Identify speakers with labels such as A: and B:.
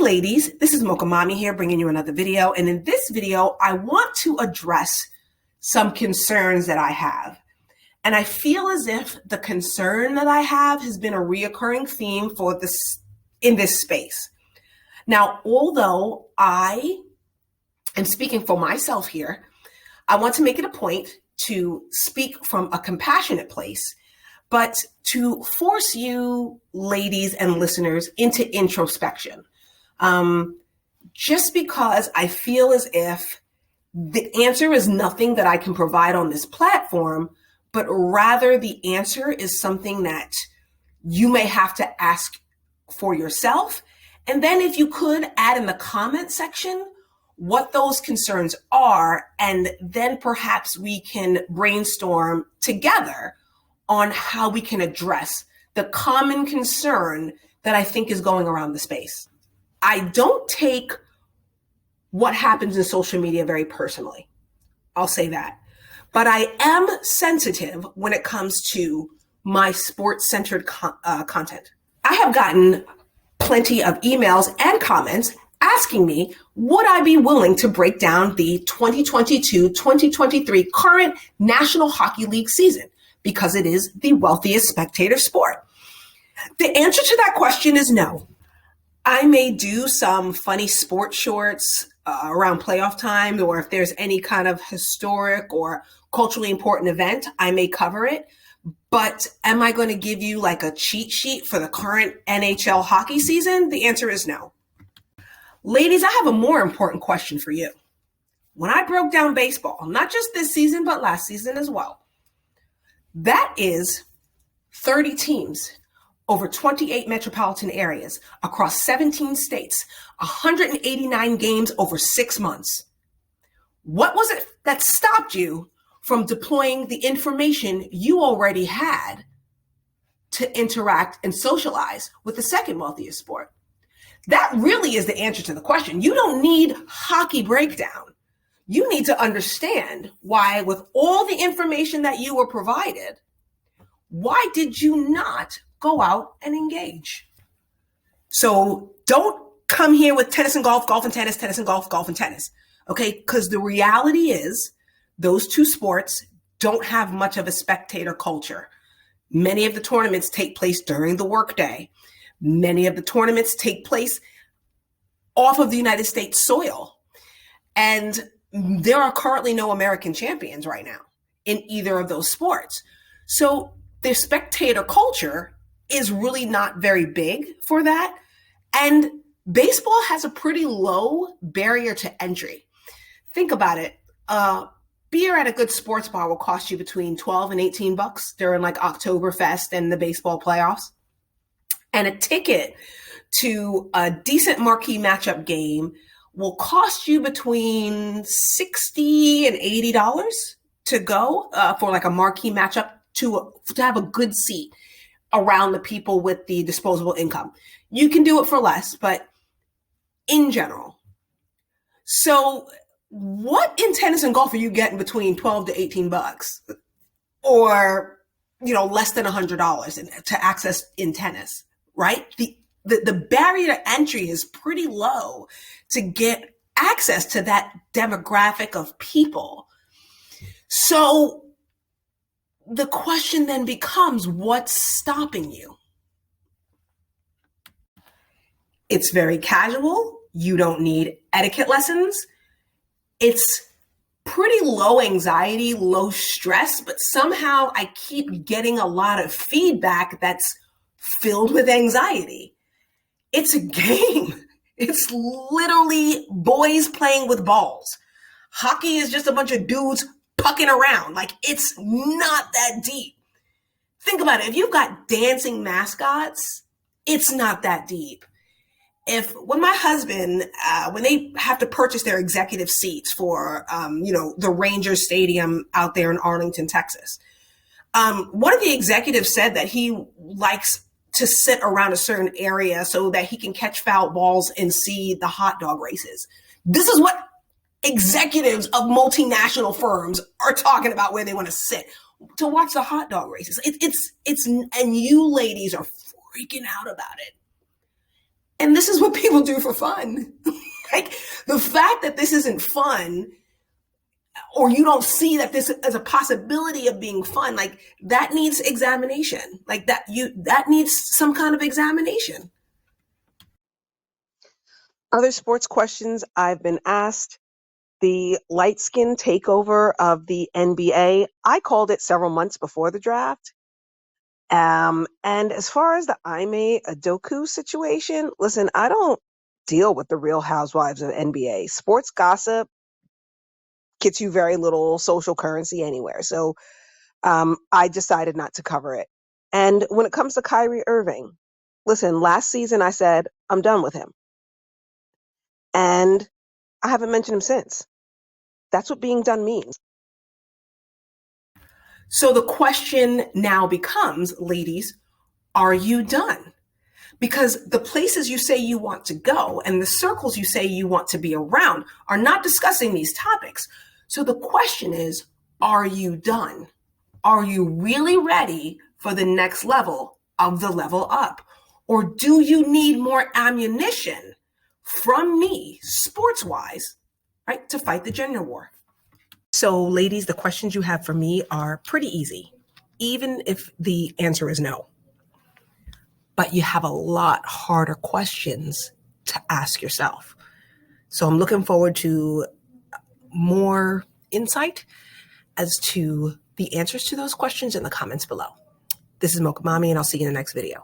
A: ladies, this is Mocha Mommy here bringing you another video. And in this video, I want to address some concerns that I have. And I feel as if the concern that I have has been a reoccurring theme in this space. Now, although I am speaking for myself here, I want to make it a point to speak from a compassionate place, but to force you ladies and listeners into introspection. Just because I feel as if the answer is nothing that I can provide on this platform, but rather the answer is something that you may have to ask for yourself. And then if you could add in the comment section what those concerns are, and then perhaps we can brainstorm together on how we can address the common concern that I think is going around the space. I don't take what happens in social media very personally. I'll say that. But I am sensitive when it comes to my sports-centered content. I have gotten plenty of emails and comments asking me, would I be willing to break down the 2022-2023 current National Hockey League season because it is the wealthiest spectator sport? The answer to that question is no. I may do some funny sports shorts around playoff time, or if there's any kind of historic or culturally important event, I may cover it. But am I going to give you like a cheat sheet for the current NHL hockey season? The answer is no. Ladies, I have a more important question for you. When I broke down baseball, not just this season, but last season as well, that is 30 teams over 28 metropolitan areas across 17 states, 189 games over 6 months. What was it that stopped you from deploying the information you already had to interact and socialize with the second wealthiest sport? That really is the answer to the question. You don't need hockey breakdown. You need to understand why, with all the information that you were provided, why did you not go out and engage? So don't come here with tennis and golf, golf and tennis, tennis and golf, golf and tennis. Okay, because the reality is those two sports don't have much of a spectator culture. Many of the tournaments take place during the workday. Many of the tournaments take place off of the United States soil. And there are currently no American champions right now in either of those sports. So the spectator culture is really not very big for that. And baseball has a pretty low barrier to entry. Think about it. Beer at a good sports bar will cost you between 12 and 18 bucks during like Oktoberfest and the baseball playoffs. And a ticket to a decent marquee matchup game will cost you between $60 and $80 to go for like a marquee matchup to have a good seat around the people with the disposable income. You can do it for less, but in general. So what in tennis and golf are you getting between 12 to 18 bucks or, less than $100 to access in tennis, right? The barrier to entry is pretty low to get access to that demographic of people. So the question then becomes, what's stopping you? It's very casual. You don't need etiquette lessons. It's pretty low anxiety, low stress, but somehow I keep getting a lot of feedback that's filled with anxiety. It's a game. It's literally boys playing with balls. Hockey is just a bunch of dudes pucking around. Like, it's not that deep. Think about it. If you've got dancing mascots, it's not that deep. When my husband, when they have to purchase their executive seats for, the Rangers Stadium out there in Arlington, Texas, one of the executives said that he likes to sit around a certain area so that he can catch foul balls and see the hot dog races. This is what executives of multinational firms are talking about, where they want to sit to watch the hot dog races. It's and you ladies are freaking out about it. And this is what people do for fun. Like, the fact that this isn't fun, or you don't see that this is a possibility of being fun, like, that needs examination. Like, that needs some kind of examination.
B: Other sports questions I've been asked: the light skin takeover of the NBA. I called it several months before the draft. And as far as the Ime Udoka situation, listen, I don't deal with the Real Housewives of NBA. Sports gossip gets you very little social currency anywhere. So I decided not to cover it. And when it comes to Kyrie Irving, listen, last season I said, I'm done with him. And I haven't mentioned him since. That's what being done means.
A: So the question now becomes, ladies, are you done? Because the places you say you want to go and the circles you say you want to be around are not discussing these topics. So the question is, are you done? Are you really ready for the next level of the level up? Or do you need more ammunition from me, sports-wise, right, to fight the gender war? So, ladies, the questions you have for me are pretty easy, even if the answer is no. But you have a lot harder questions to ask yourself. So I'm looking forward to more insight as to the answers to those questions in the comments below. This is Mocha Mami, and I'll see you in the next video.